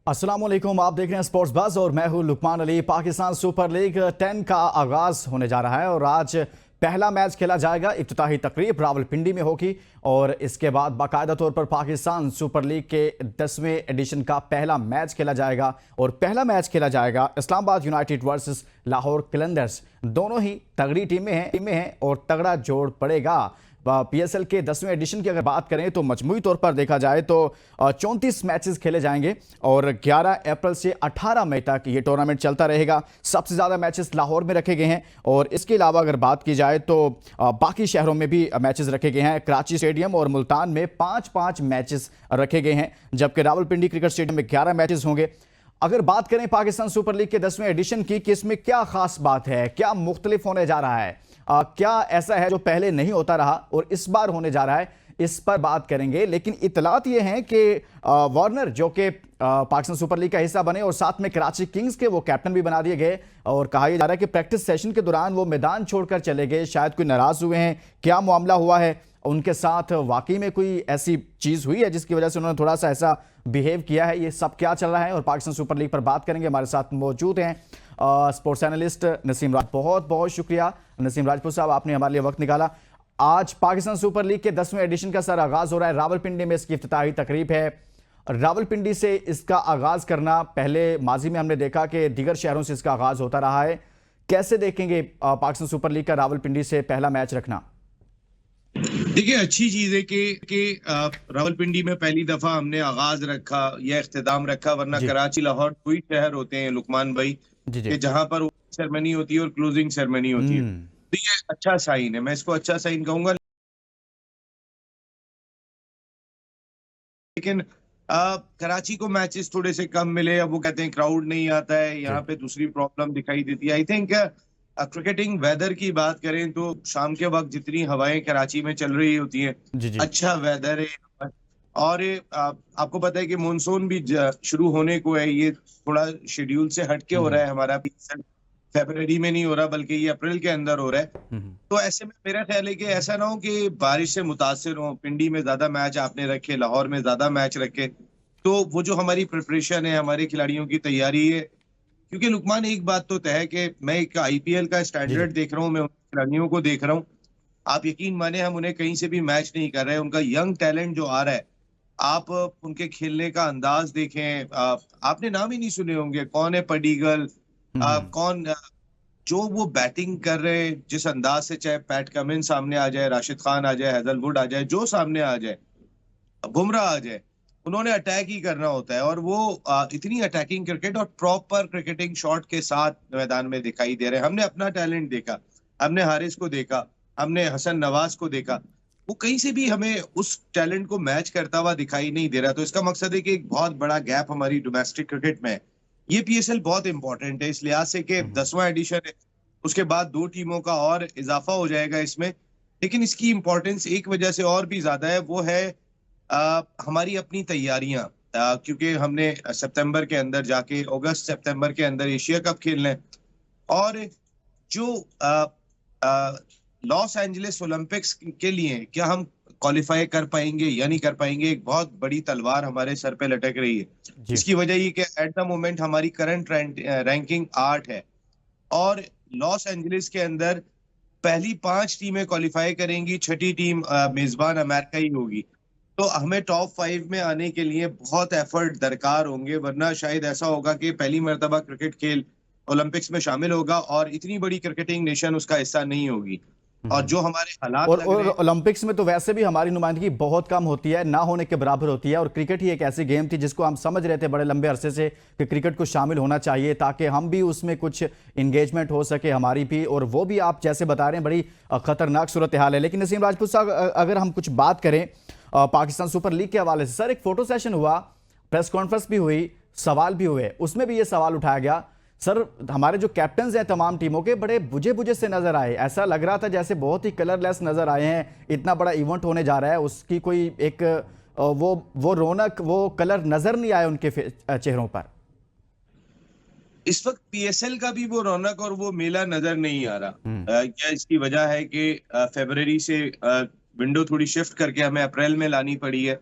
अस्सलाम वालेकुम, आप देख रहे हैं स्पोर्ट्स बज़ और मैं हूं लुकमान अली। पाकिस्तान सुपर लीग 10 का आगाज होने जा रहा है और आज पहला मैच खेला जाएगा। इफ्तिताही तकरीब रावलपिंडी में होगी और इसके बाद बाकायदा तौर पर पाकिस्तान सुपर लीग के 10वें एडिशन का पहला मैच खेला जाएगा और पहला मैच खेला जाएगा इस्लामाबाद यूनाइटेड वर्सेस लाहौर कलंदर्स। दोनों ही तगड़ी टीमें हैं और तगड़ा जोड़ पड़ेगा। पीएसएल के 10वें एडिशन की अगर बात करें तो मजमूई तौर पर देखा जाए तो 34 मैचेस खेले जाएंगे और 11 अप्रैल से 18 मई तक ये टूर्नामेंट चलता रहेगा। सबसे ज़्यादा मैचेस लाहौर में रखे गए हैं और इसके अलावा अगर बात की जाए तो बाकी शहरों में भी मैचेस रखे गए हैं। कराची स्टेडियम और मुल्तान में 5-5 मैचेस रखे गए हैं, जबकि रावलपिंडी क्रिकेट स्टेडियम में 11 मैचेस होंगे। अगर बात करें पाकिस्तान सुपर लीग के 10वें एडिशन की कि इसमें क्या खास बात है, क्या मुख्तलिफ होने जा रहा है, क्या ऐसा है जो पहले नहीं होता रहा और इस बार होने जा रहा है, इस पर बात करेंगे। लेकिन इतलात ये हैं कि वार्नर जो कि पाकिस्तान सुपर लीग का हिस्सा बने और साथ में कराची किंग्स के वो कैप्टन भी बना दिए गए और कहा जा रहा है कि प्रैक्टिस सेशन के दौरान वो मैदान छोड़कर चले गए। शायद कोई नाराज हुए हैं, क्या मामला हुआ है उनके साथ, वाकई में कोई ऐसी चीज हुई है जिसकी वजह से उन्होंने थोड़ा सा ऐसा बिहेव किया है, ये सब क्या चल रहा है और पाकिस्तान सुपर लीग पर बात करेंगे। हमारे साथ मौजूद हैं स्पोर्ट्स एनालिस्ट नसीम राज। बहुत बहुत शुक्रिया नसीम राजपूत साहब, आपने हमारे लिए वक्त निकाला। आज पाकिस्तान सुपर लीग के 10वें एडिशन का सर आगाज हो रहा है, रावलपिंडी में इसकी इफ्तिताही तकरीब है। रावलपिंडी से इसका आगाज करना, पहले माजी में हमने देखा कि दीगर शहरों से इसका आगाज होता रहा है, कैसे देखेंगे पाकिस्तान सुपर लीग का रावलपिंडी से पहला मैच रखना? देखिए, अच्छी चीज है कि रावलपिंडी में पहली दफा हमने आगाज रखा या इख्तिताम रखा, वरना कराची लाहौर दो ही शहर होते हैं लुकमान भाई कि जहां पर सेरेमनी होती है और क्लोजिंग सेरेमनी होती है। तो ये अच्छा साइन है, मैं इसको अच्छा साइन कहूंगा। लेकिन कराची को मैचेस थोड़े से कम मिले, अब वो कहते हैं क्राउड नहीं आता है, यहाँ पे दूसरी प्रॉब्लम दिखाई देती है। आई थिंक क्रिकेटिंग वेदर की बात करें तो शाम के वक्त जितनी हवाएं कराची में चल रही होती हैं, अच्छा वेदर है। और आपको पता है कि मानसून भी शुरू होने को है, ये थोड़ा शेड्यूल से हटके हो रहा है हमारा। फरवरी में नहीं हो रहा बल्कि ये अप्रैल के अंदर हो रहा है। तो ऐसे में मेरा ख्याल है कि ऐसा ना हो कि बारिश से मुतासिर हो, पिंडी में ज्यादा मैच आपने रखे, लाहौर में ज्यादा मैच रखे, तो वो जो हमारी प्रिपरेशन है, हमारे खिलाड़ियों की तैयारी है, क्योंकि लुकमान एक बात तो तय है कि मैं एक आईपीएल का स्टैंडर्ड देख रहा हूँ, मैं खिलाड़ियों को देख रहा हूँ। आप यकीन माने हम उन्हें कहीं से भी मैच नहीं कर रहे हैं। उनका यंग टैलेंट जो आ रहा है, आप उनके खेलने का अंदाज देखें, आपने नाम ही नहीं सुने होंगे, कौन है पडीगल, कौन जो वो बैटिंग कर रहे हैं जिस अंदाज से, चाहे पैट कमिंस सामने आ जाए, राशिद खान आ जाए, हैजलवुड आ जाए, जो सामने आ जाए, बुमराह आ जाए, उन्होंने अटैक ही करना होता है। और वो इतनी अटैकिंग क्रिकेट और प्रॉपर क्रिकेटिंग शॉट के साथ मैदान में दिखाई दे रहे हैं। हमने अपना टैलेंट देखा, हमने हारिस को देखा, हमने हसन नवाज को देखा, वो कहीं से भी हमें उस टैलेंट को मैच करता हुआ दिखाई नहीं दे रहा। तो इसका मकसद है कि एक बहुत बड़ा गैप हमारी डोमेस्टिक क्रिकेट में है। ये पीएसएल बहुत इंपॉर्टेंट है इस लिहाज से कि 10वां एडिशन है, उसके बाद 2 टीमों का और इजाफा हो जाएगा इसमें। लेकिन इसकी इंपॉर्टेंस एक वजह से और भी ज्यादा है, वो है हमारी अपनी तैयारियां, क्योंकि हमने सितंबर के अंदर जाके, अगस्त सितंबर के अंदर एशिया कप खेलना है। और जो लॉस एंजलिस ओलंपिक्स के लिए क्या हम क्वालिफाई कर पाएंगे या नहीं कर पाएंगे, एक बहुत बड़ी तलवार हमारे सर पे लटक रही है। इसकी वजह ये कि एट द मोमेंट हमारी करंट रैंकिंग 8 है और लॉस एंजलिस के अंदर पहली 5 टीमें क्वालिफाई करेंगी, 6ठी टीम मेजबान अमेरिका ही होगी। तो हमें टॉप 5 में आने के लिए बहुत एफर्ट दरकार होंगे, वरना शायद ऐसा होगा कि पहली मर्तबा क्रिकेट खेल ओलंपिक्स में शामिल होगा और इतनी बड़ी क्रिकेटिंग नेशन उसका हिस्सा नहीं होगी। और जो हमारे हालात और ओलंपिक्स में तो वैसे भी हमारी नुमाइंदगी बहुत कम होती है, ना होने के बराबर होती है। और क्रिकेट ही एक ऐसी गेम थी जिसको हम समझ रहे थे बड़े लंबे अरसे से कि क्रिकेट को शामिल होना चाहिए ताकि हम भी उसमें कुछ इंगेजमेंट हो सके हमारी भी, और वो भी आप जैसे बता रहे हैं बड़ी खतरनाक सूरत हाल है। लेकिन नसीम राजपूत साहब, अगर हम कुछ बात करें पाकिस्तान सुपर लीग के हवाले से, सर एक फोटो सेशन हुआ, प्रेस कॉन्फ्रेंस भी हुई, सवाल भी हुए, उसमें भी ये सवाल उठाया गया, सर हमारे जो कैप्टन्स हैं तमाम टीमों के बड़े बुझे बुझे से नजर आए, ऐसा लग रहा था जैसे बहुत ही कलरलेस नजर आए हैं। इतना बड़ा इवेंट होने जा रहा है, उसकी कोई एक वो रौनक, वो कलर नजर नहीं आए उनके चेहरों पर। इस वक्त पीएसएल का भी वो रौनक और वो मेला नजर नहीं आ रहा। क्या इसकी वजह है कि फरवरी से विंडो थोड़ी शिफ्ट करके हमें अप्रैल में लानी पड़ी है।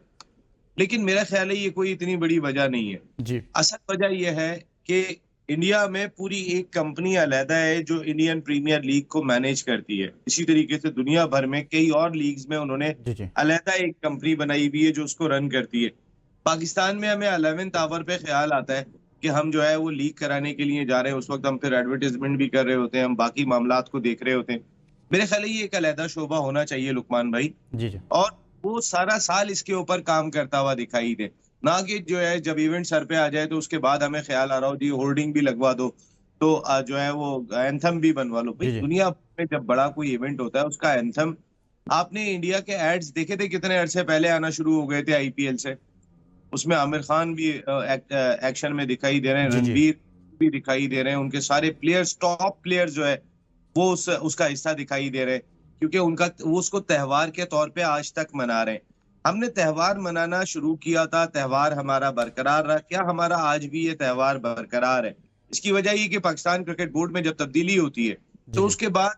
लेकिन मेरा ख्याल है ये कोई इतनी बड़ी वजह नहीं है। जी। असल वजह यह है कि इंडिया में पूरी एक कंपनी अलहदा है जो इंडियन प्रीमियर लीग को मैनेज करती है। इसी तरीके से दुनिया भर में कई और लीग्स में उन्होंने जी। जी। अलहदा एक कंपनी बनाई हुई है जो उसको रन करती है। पाकिस्तान में हमें 11th आवर पे ख्याल आता है कि हम जो है वो लीग कराने के लिए जा रहे हैं। उस वक्त हम फिर एडवर्टाइजमेंट भी कर रहे होते हैं, हम बाकी मामलात को देख रहे होते हैं। मेरे ख्याल है ये एक अलहदा शोबा होना चाहिए लुकमान भाई, जी। जी। और वो सारा साल इसके ऊपर काम करता हुआ दिखाई दे। ना कि जो है जब इवेंट सर पे आ जाए तो उसके बाद हमें ख्याल आ रहा हो जी होर्डिंग भी लगवा दो, तो जो है वो एंथम भी बनवा लो। भाई जी। जी। दुनिया में जब बड़ा कोई इवेंट होता है उसका एंथम, आपने इंडिया के एड्स देखे थे कितने अरसे पहले आना शुरू हो गए थे आईपीएल से। उसमें आमिर खान भी एक्शन में दिखाई दे रहे हैं, जी। जी। रणवीर भी दिखाई दे रहे हैं, उनके सारे प्लेयर्स, टॉप प्लेयर्स जो है वो उसका हिस्सा दिखाई दे रहे हैं, क्योंकि उनका वो उसको त्योहार के तौर पे आज तक मना रहे हैं। हमने त्योहार मनाना शुरू किया था, त्योहार हमारा बरकरार रहा। क्या हमारा आज भी ये त्योहार बरकरार है? इसकी वजह ये कि पाकिस्तान क्रिकेट बोर्ड में जब तब्दीली होती है जी। तो जी। उसके बाद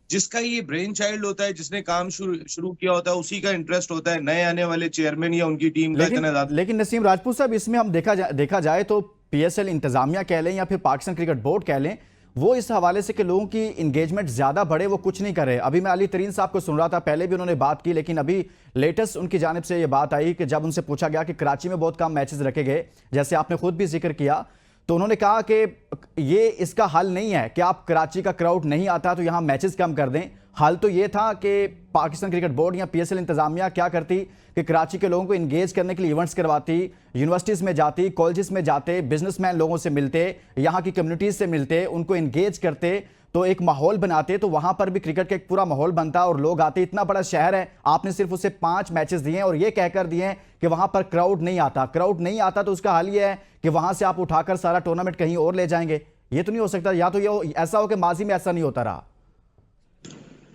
जिसका ये ब्रेन चाइल्ड होता है, जिसने काम शुरू शुरू किया होता है, उसी का इंटरेस्ट होता है। नए आने वाले चेयरमैन या उनकी टीम का लेकिन इतना ज्यादा। लेकिन नसीम राजपूत साहब, इसमें हम देखा जाए तो पीएसएल इंतजामिया कह लें या फिर पाकिस्तान क्रिकेट बोर्ड कह लें, वो इस हवाले से कि लोगों की इंगेजमेंट ज्यादा बढ़े वो कुछ नहीं कर रहे। अभी मैं अली तरीन साहब को सुन रहा था, पहले भी उन्होंने बात की, लेकिन अभी लेटेस्ट उनकी जानिब से ये बात आई कि जब उनसे पूछा गया कि कराची में बहुत कम मैचेस रखे गए, जैसे आपने खुद भी जिक्र किया, तो उन्होंने कहा कि ये इसका हल नहीं है कि आप कराची का क्राउड नहीं आता तो यहाँ मैचेस कम कर दें। हल तो ये था कि पाकिस्तान क्रिकेट बोर्ड या पीएसएल इंतजामिया क्या करती कि कराची के लोगों को इंगेज करने के लिए इवेंट्स करवाती, यूनिवर्सिटीज़ में जाती, कॉलेजेस में जाते, बिजनेसमैन लोगों से मिलते, यहाँ की कम्युनिटीज़ से मिलते, उनको इंगेज करते, तो एक माहौल बनाते, तो वहाँ पर भी क्रिकेट का एक पूरा माहौल बनता और लोग आते। इतना बड़ा शहर है, आपने सिर्फ उसे 5 मैचेस दिए और ये कहकर दिए कि वहाँ पर क्राउड नहीं आता। क्राउड नहीं आता तो उसका हल ये है कि वहाँ से आप उठाकर सारा टूर्नामेंट कहीं और ले जाएंगे। ये तो नहीं हो सकता, या तो ये ऐसा हो कि माजी में ऐसा नहीं होता रहा।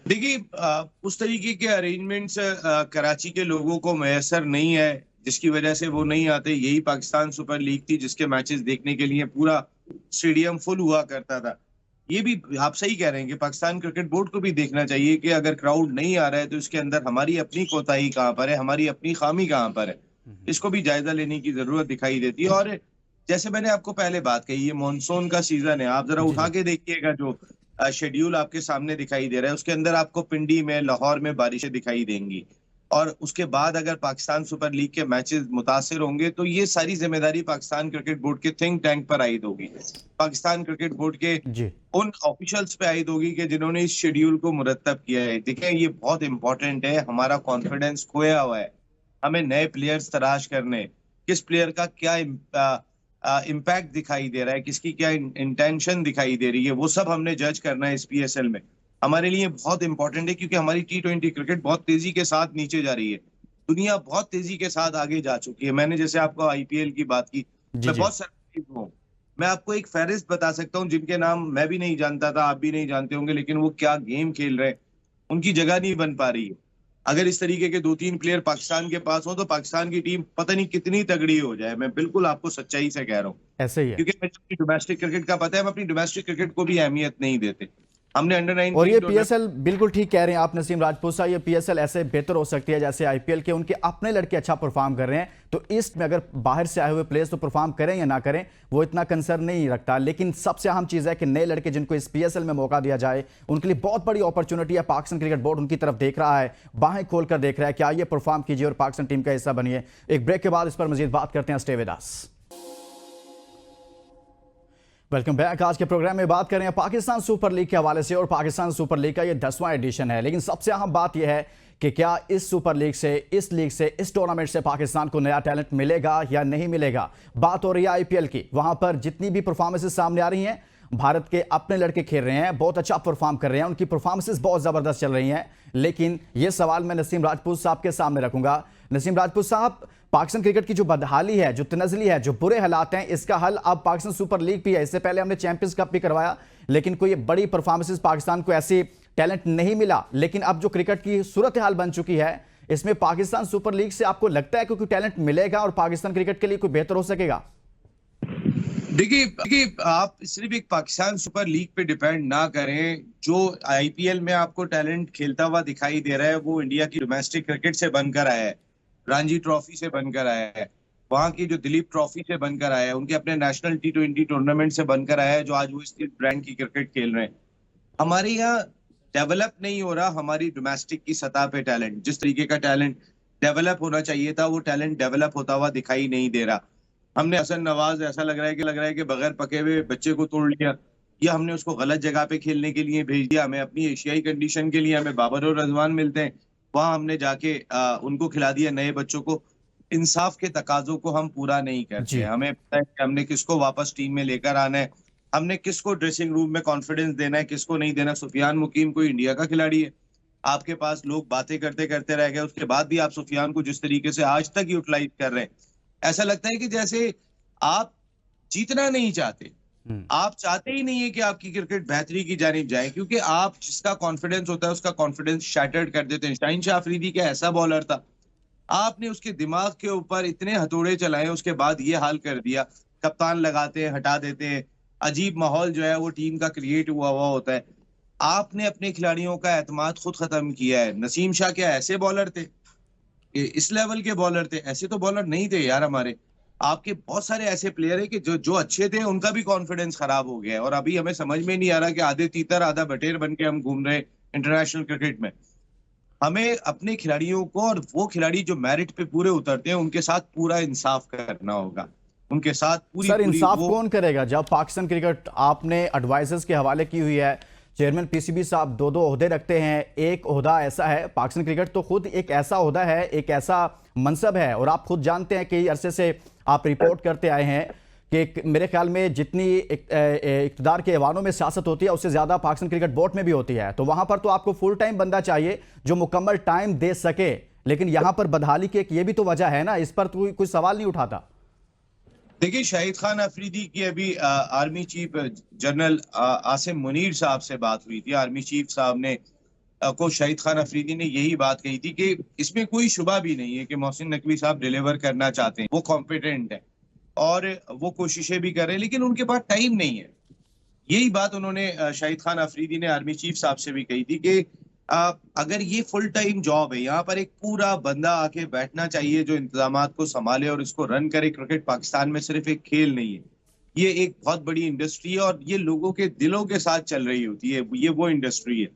देखिए, उस तरीके के अरेंजमेंट्स कराची के लोगों को मैसर नहीं है, जिसकी वजह से वो नहीं आते। यही पाकिस्तान सुपर लीग थी जिसके मैचेस देखने के लिए पूरा स्टेडियम फुल हुआ करता था। ये भी आप सही कह रहे हैं कि पाकिस्तान क्रिकेट बोर्ड को भी देखना चाहिए कि अगर क्राउड नहीं आ रहा है तो इसके अंदर हमारी अपनी कोताही कहाँ पर है, हमारी अपनी खामी कहाँ पर है। इसको भी जायजा लेने की जरूरत दिखाई देती है। और जैसे मैंने आपको पहले बात कही, ये मॉनसून का सीजन है। आप जरा जी। उठा जी। के देखिएगा जो शेड्यूल आपके सामने दिखाई दे रहा है, उसके अंदर आपको पिंडी में, लाहौर में बारिशें दिखाई देंगी। और उसके बाद अगर पाकिस्तान सुपर लीग के मैचेस मुतासिर होंगे तो ये सारी जिम्मेदारी पाकिस्तान क्रिकेट बोर्ड के थिंक टैंक पर आयद होगी, पाकिस्तान क्रिकेट बोर्ड के जी। उन ऑफिशियल्स पे आयद होगी कि जिन्होंने इस शेड्यूल को मुरतब किया है। देखें, ये बहुत इंपॉर्टेंट है। हमारा कॉन्फिडेंस खोया हुआ है, हमें नए प्लेयर्स तलाश करने, किस प्लेयर का क्या इम्पैक्ट दिखाई दे रहा है, किसकी क्या इंटेंशन दिखाई दे रही है, वो सब हमने जज करना है इस पीएसएल में। हमारे लिए बहुत इंपॉर्टेंट है क्योंकि हमारी टी20 क्रिकेट बहुत तेजी के साथ नीचे जा रही है। दुनिया बहुत तेजी के साथ आगे जा चुकी है। मैंने जैसे आपको आईपीएल की बात की, जी। मैं जी। बहुत सरप्राइज हूँ। मैं आपको एक फहरिस्त बता सकता हूँ जिनके नाम मैं भी नहीं जानता था, आप भी नहीं जानते होंगे, लेकिन वो क्या गेम खेल रहे हैं। उनकी जगह नहीं बन पा रही है। अगर इस तरीके के 2-3 प्लेयर पाकिस्तान के पास हो तो पाकिस्तान की टीम पता नहीं कितनी तगड़ी हो जाए। मैं बिल्कुल आपको सच्चाई से कह रहा हूँ, ऐसे ही है। क्योंकि मुझे अपनी डोमेस्टिक क्रिकेट का पता है, हम अपनी डोमेस्टिक क्रिकेट को भी अहमियत नहीं देते। हमने अंडर और 19 ये टूर्नामेंट। पीएसएल, बिल्कुल ठीक कह रहे हैं आप नसीम राजपूत साहब, ये पीएसएल ऐसे बेहतर हो सकती है जैसे आईपीएल के उनके अपने लड़के अच्छा परफॉर्म कर रहे हैं, तो ईस्ट में अगर बाहर से आए हुए प्लेयर्स तो परफॉर्म करें या ना करें वो इतना कंसर्न नहीं रखता। लेकिन सबसे अहम चीज़ है कि नए लड़के जिनको इस पीएसएल में मौका दिया जाए, उनके लिए बहुत बड़ी अपॉर्चुनिटी है। पाकिस्तान क्रिकेट बोर्ड उनकी तरफ देख रहा है, बाहें खोल कर देख रहा है कि आइए परफॉर्म कीजिए और पाकिस्तान टीम का हिस्सा बनिए। एक ब्रेक के बाद इस पर मजीद बात करते हैं। Stay with us. Welcome back. आज के प्रोग्राम में बात करें पाकिस्तान सुपर लीग के हवाले से, और पाकिस्तान सुपर लीग का ये 10वां एडिशन है। लेकिन सबसे अहम बात यह है कि क्या इस सुपर लीग से, इस लीग से, इस टूर्नामेंट से पाकिस्तान को नया टैलेंट मिलेगा या नहीं मिलेगा। बात हो रही है आईपीएल की, वहां पर जितनी भी परफॉर्मेंसेस सामने आ रही हैं, भारत के अपने लड़के खेल रहे हैं, बहुत अच्छा परफॉर्म कर रहे हैं, उनकी परफॉर्मेंसेस बहुत जबरदस्त चल रही हैं। लेकिन यह सवाल मैं नसीम राजपूत साहब के सामने रखूंगा। नसीम राजपूत साहब, पाकिस्तान क्रिकेट की जो बदहाली है, जो तनज़ली है, जो बुरे हालात हैं, इसका हल अब पाकिस्तान सुपर लीग भी है। इससे पहले हमने चैंपियंस कप भी करवाया, लेकिन कोई बड़ी परफॉर्मेंसेस पाकिस्तान को ऐसी टैलेंट नहीं मिला। लेकिन अब जो क्रिकेट की सूरत हाल बन चुकी है, इसमें पाकिस्तान सुपर लीग से आपको लगता है कि कोई टैलेंट मिलेगा और पाकिस्तान क्रिकेट के लिए कोई बेहतर हो सकेगा? देखिए, आप सिर्फ एक पाकिस्तान सुपर लीग पे डिपेंड ना करें। जो आईपीएल में आपको टैलेंट खेलता हुआ दिखाई दे रहा है वो इंडिया की डोमेस्टिक क्रिकेट से बनकर आया है। रणजी ट्रॉफी से बनकर आया है, वहां की जो दिलीप ट्रॉफी से बनकर आया है, उनके अपने नेशनल T20 टूर्नामेंट से बनकर आया है, जो आज वो इस ब्रांड की क्रिकेट खेल रहे हैं। हमारे यहाँ डेवलप नहीं हो रहा हमारी डोमेस्टिक की सतह पे टैलेंट, जिस तरीके का टैलेंट डेवलप होना चाहिए था वो टैलेंट डेवलप होता हुआ दिखाई नहीं दे रहा। हमने हसन नवाज ऐसा लग रहा है कि बगैर पके हुए बच्चे को तोड़ लिया, या हमने उसको गलत जगह पे खेलने के लिए भेज दिया। हमें अपनी एशियाई कंडीशन के लिए हमें बाबर और रजवान मिलते हैं, वहां हमने जाके उनको खिला दिया नए बच्चों को। इंसाफ के तकाजों को हम पूरा नहीं करते। जी। हमें पता है कि हमने किसको वापस टीम में लेकर आना है, हमने किसको ड्रेसिंग रूम में कॉन्फिडेंस देना है, किसको नहीं देना। सुफियान मुकीम कोई इंडिया का खिलाड़ी है, आपके पास लोग बातें करते करते रह गए, उसके बाद भी आप सुफियान को जिस तरीके से आज तक यूटिलाइज कर रहे हैं, ऐसा लगता है कि जैसे आप जीतना नहीं चाहते। हम्म। आप चाहते ही नहीं है कि आपकी क्रिकेट बेहतरी की जानिब जाए, क्योंकि आप जिसका कॉन्फिडेंस होता है उसका कॉन्फिडेंस शैटर्ड कर देते हैं। शाहीन शाह अफरीदी क्या ऐसा बॉलर था, आपने उसके दिमाग के ऊपर इतने हथौड़े चलाए, उसके बाद ये हाल कर दिया। कप्तान लगाते हैं, हटा देते हैं, अजीब माहौल जो है वो टीम का क्रिएट हुआ होता है। आपने अपने खिलाड़ियों का एतमाद खुद खत्म किया है। नसीम शाह क्या ऐसे बॉलर थे? इस लेवल के बॉलर थे? ऐसे तो बॉलर नहीं थे यार हमारे। आपके बहुत सारे ऐसे प्लेयर है कि जो जो अच्छे थे उनका भी कॉन्फिडेंस खराब हो गया है, और अभी हमें समझ में नहीं आ रहा कि आधे तीतर आधा बटेर बन के हम घूम रहे इंटरनेशनल क्रिकेट में। हमें अपने खिलाड़ियों को, और वो खिलाड़ी जो मेरिट पे पूरे उतरते हैं, उनके साथ पूरा इंसाफ करना होगा। उनके साथ पूरी सर पूरी इंसाफ वो कौन करेगा जब पाकिस्तान क्रिकेट आपने एडवाइजर्स के हवाले की हुई है, चेयरमैन पीसीबी साहब दो ओहदे रखते हैं, एक ओहदा ऐसा है, पाकिस्तान क्रिकेट तो खुद एक ऐसा ओहदा है, एक ऐसा मनसब है, और आप खुद जानते हैं कि अरसे से आप रिपोर्ट करते आए हैं कि मेरे ख्याल में जितनी इक़्तिदार के ऐवानों में सियासत होती है उससे ज़्यादा पाकिस्तान क्रिकेट बोर्ड में भी होती है, तो वहाँ पर तो आपको फुल टाइम बंदा चाहिए जो मुकम्मल टाइम दे सके, लेकिन यहाँ पर बदहाली की एक ये भी तो वजह है ना, इस पर तो कोई सवाल नहीं उठाता। देखिए, शाहिद खान अफरीदी की अभी army chief general Asim Munir साहब से बात हुई थी। आर्मी चीफ साहब ने को शाहिद खान अफरीदी ने यही बात कही थी कि इसमें कोई शुबा भी नहीं है कि मोहसिन नकवी साहब डिलीवर करना चाहते हैं, वो कॉम्पिटेंट है और वो कोशिशें भी कर रहे हैं, लेकिन उनके पास टाइम नहीं है। यही बात उन्होंने शाहिद खान अफरीदी ने आर्मी चीफ साहब से भी कही थी कि अगर ये फुल टाइम जॉब है, यहाँ पर एक पूरा बंदा आके बैठना चाहिए जो इंतजामात को संभाले और इसको रन करे। क्रिकेट पाकिस्तान में सिर्फ एक खेल नहीं है, ये एक बहुत बड़ी इंडस्ट्री है, और ये लोगों के दिलों के साथ चल रही होती है। ये वो इंडस्ट्री है,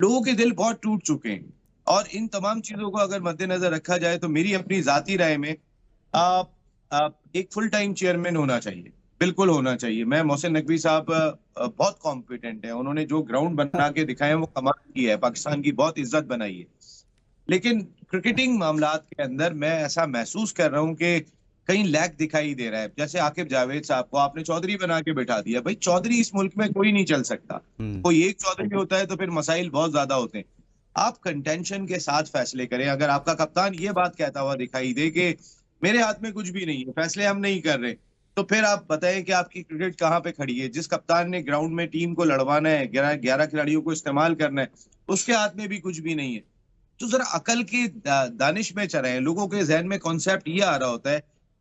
लोगों के दिल बहुत टूट चुके हैं, और इन तमाम चीजों को अगर मद्देनजर रखा जाए तो मेरी अपनी जाती राय में एक फुल टाइम चेयरमैन होना चाहिए, बिल्कुल होना चाहिए। मैं मोहसिन नकवी साहब बहुत कॉम्पिटेंट है, उन्होंने जो ग्राउंड बना के दिखाए हैं वो कमाल की है, पाकिस्तान की बहुत इज्जत बनाई है। लेकिन क्रिकेटिंग मामलात के अंदर मैं ऐसा महसूस कर रहा हूँ कि कहीं लैक दिखाई दे रहा है। जैसे आकिब जावेद साहब को आपने चौधरी बना के बैठा दिया। भाई चौधरी इस मुल्क में कोई नहीं चल सकता, कोई एक चौधरी होता है तो फिर मसाइल बहुत ज्यादा होते हैं। आप कंटेंशन के साथ फैसले करें। अगर आपका कप्तान ये बात कहता हुआ दिखाई दे कि मेरे हाथ में कुछ भी नहीं है, फैसले हम नहीं कर रहे, तो फिर आप बताएं कि आपकी क्रिकेट कहाँ पे खड़ी है। जिस कप्तान ने ग्राउंड में टीम को लड़वाना है, 11 खिलाड़ियों को इस्तेमाल करना है, उसके हाथ में भी कुछ भी नहीं है। तो जरा अकल के दानिश में चले। लोगों के जहन में कॉन्सेप्ट ये आ रहा होता है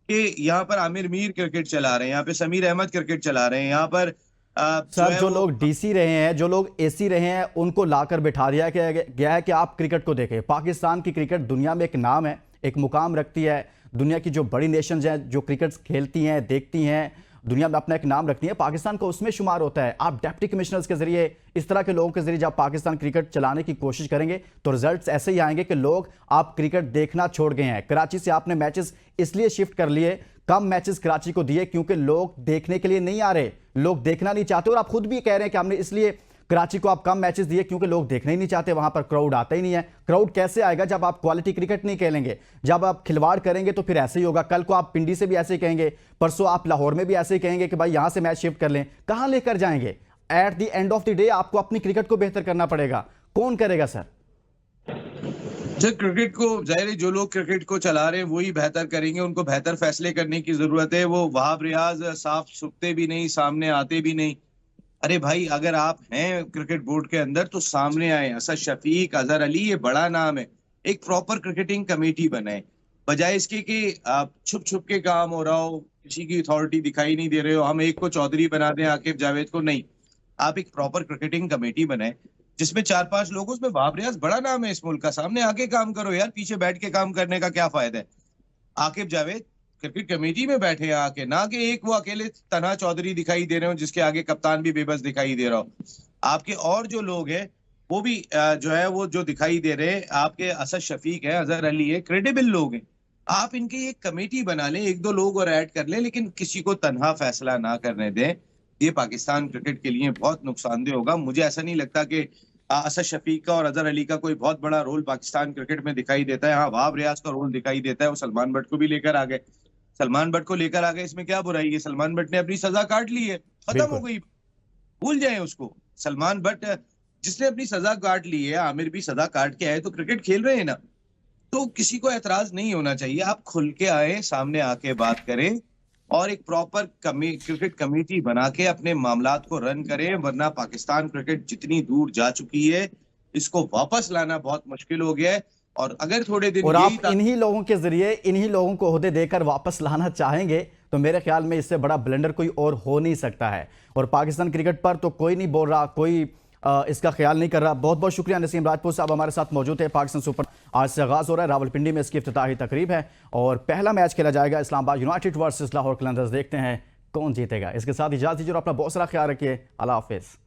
कि यहाँ पर आमिर मीर क्रिकेट चला रहे हैं, यहाँ पे समीर अहमद क्रिकेट चला रहे हैं, यहाँ पर सर जो लोग डीसी रहे हैं, जो लोग एसी रहे हैं, उनको लाकर बिठा दिया गया है कि आप क्रिकेट को देखें। पाकिस्तान की क्रिकेट दुनिया में एक नाम है, एक मुकाम रखती है। दुनिया की जो बड़ी नेशंस हैं जो क्रिकेट खेलती हैं, देखती हैं, दुनिया में अपना एक नाम रखती हैं, पाकिस्तान को उसमें शुमार होता है। आप डिप्टी कमिश्नर्स के जरिए, इस तरह के लोगों के जरिए जब पाकिस्तान क्रिकेट चलाने की कोशिश करेंगे तो रिजल्ट्स ऐसे ही आएंगे कि लोग आप क्रिकेट देखना छोड़ गए हैं। कराची से आपने मैचेस इसलिए शिफ्ट कर लिए, कम मैचेस कराची को दिए क्योंकि लोग देखने के लिए नहीं आ रहे, लोग देखना नहीं चाहते। और आप खुद भी कह रहे हैं कि हमने इसलिए कराची को आप कम मैचेस दिए क्योंकि लोग देखना ही नहीं चाहते, वहां पर क्राउड आता ही नहीं है। क्राउड कैसे आएगा जब आप क्वालिटी क्रिकेट नहीं खेलेंगे, जब आप खिलवाड़ करेंगे तो फिर ऐसे ही होगा। कल को आप पिंडी से भी ऐसे ही कहेंगे, परसों आप लाहौर में भी ऐसे ही कहेंगे कि भाई यहां से मैच शिफ्ट कर लें। कहां लेकर जाएंगे? At the end of the day आपको अपनी क्रिकेट को बेहतर करना पड़ेगा। कौन करेगा सर? क्रिकेट को जाहिर है जो लोग क्रिकेट को चला रहे हैं वही बेहतर करेंगे, उनको बेहतर फैसले करने की जरूरत है। वो वहाब रियाज साफ सुखते भी नहीं, सामने आते भी नहीं। अरे भाई अगर आप हैं क्रिकेट बोर्ड के अंदर तो सामने आए। असद शफीक, अजहर अली, ये बड़ा नाम है। एक प्रॉपर क्रिकेटिंग कमेटी बनाए, बजाय इसके कि आप छुप छुप के काम हो रहा हो, किसी की अथॉरिटी दिखाई नहीं दे रहे हो। हम एक को चौधरी बना दें, आकिब जावेद को नहीं। आप एक प्रॉपर क्रिकेटिंग कमेटी बनाए, जिसमें 4-5 लोग, उसमें वहाब रियाज बड़ा नाम है इस मुल्क का, सामने आके काम करो यार, पीछे बैठ के काम करने का क्या फायदा है। आकिब जावेद क्रिकेट कमेटी में बैठे हैं आके, ना कि एक वो अकेले तन्हा चौधरी दिखाई दे रहे हो जिसके आगे कप्तान भी बेबस दिखाई दे रहा हो। आपके और जो लोग हैं वो भी जो है वो जो दिखाई दे रहे हैं, आपके असद शफीक है, अजहर अली है, क्रेडिबल लोग हैं। आप इनकी एक कमेटी बना लें, एक दो लोग और ऐड कर लें, लेकिन किसी को तनहा फैसला ना करने दें। ये पाकिस्तान क्रिकेट के लिए बहुत नुकसानदेह होगा। मुझे ऐसा नहीं लगता कि असद शफीक का और अजहर अली का कोई बहुत बड़ा रोल पाकिस्तान क्रिकेट में दिखाई देता है। हाँ, वहाब रियाज का रोल दिखाई देता है, वो सलमान बट को भी लेकर आ गए। सलमान बट को लेकर आ गए, इसमें क्या बुराई है? सलमान बट ने अपनी सजा काट ली है, खत्म हो बिल्कुल। गई, भूल जाए उसको। सलमान बट जिसने अपनी सजा काट ली है, आमिर भी सजा काट के आए, तो क्रिकेट खेल रहे हैं ना, तो किसी को एतराज नहीं होना चाहिए। आप खुल के आए, सामने आके बात करें और एक प्रॉपर क्रिकेट कमेटी बना के अपने मामलात को रन करें, वरना पाकिस्तान क्रिकेट जितनी दूर जा चुकी है, इसको वापस लाना बहुत मुश्किल हो गया है। और अगर थोड़े दिन और यही आप इन्हीं लोगों के जरिए इन्हीं लोगों को ओहदे देकर वापस लाना चाहेंगे तो मेरे ख्याल में इससे बड़ा ब्लेंडर कोई और हो नहीं सकता है। और पाकिस्तान क्रिकेट पर तो कोई नहीं बोल रहा, कोई इसका ख्याल नहीं कर रहा। बहुत बहुत शुक्रिया नसीम राजपूत साहब हमारे साथ मौजूद है। पाकिस्तान सुपर आज से आगाज हो रहा है, रावलपिंडी में इसकी इफ्तिताही तकरीब है और पहला मैच खेला जाएगा इस्लामाबाद यूनाइटेड वर्सेस लाहौर कलंदर्स। देखते हैं कौन जीतेगा। इसके साथ इजाजत दीजिए और अपना बहुत सारा ख्याल रखिए। अल्लाह हाफिज़।